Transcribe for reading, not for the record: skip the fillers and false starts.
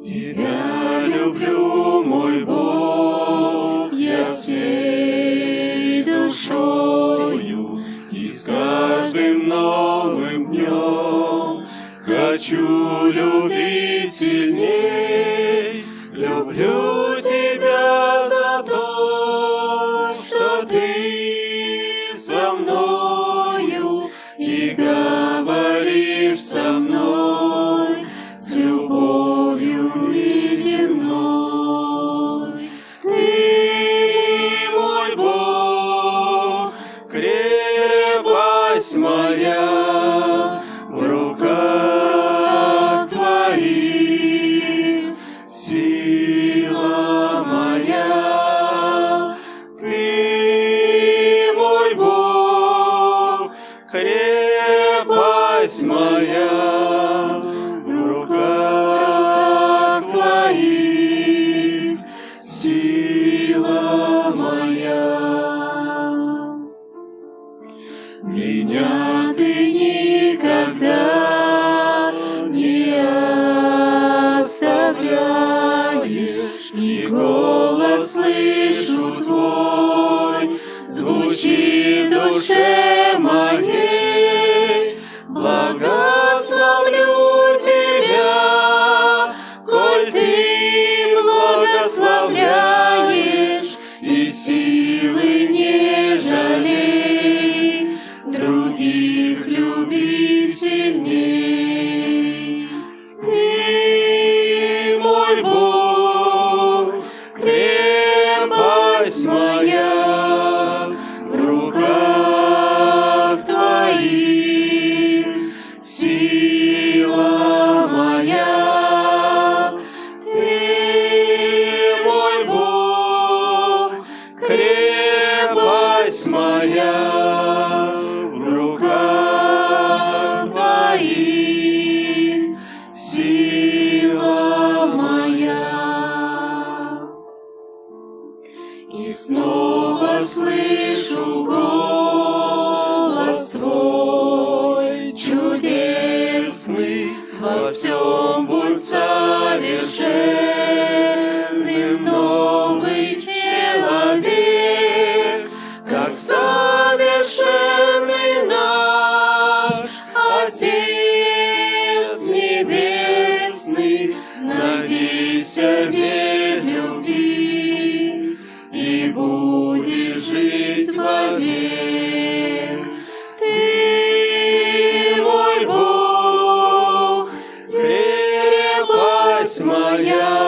Тебя люблю, мой Бог, я всей душою, и с каждым новым днем хочу любить сильней. Люблю Тебя за то, что Ты со мною и говоришь со мной с любовью неземной. Ты мой Бог, крепость моя, в руках Твоих сила моя. Ты мой Бог, крепость моя, в руках Твоих сила моя. Меня Ты никогда не оставляешь, и голос слышу Твой звучит в душе моей. Благословлю Тебя, коль Ты благословляешь, и силы не жалей, других люби сильней. Ты мой Бог, крепость моя, в руках Твоих сила моя. Ты мой Бог, крепость моя, в руках Твоих сила моя. И снова слышу голос Твой чудесный, во всем будь совершенным, новый человек, как совершенный наш Отец Небесный. Надейся без любви, и будешь жить вовек. Ты мой Бог, крепость моя,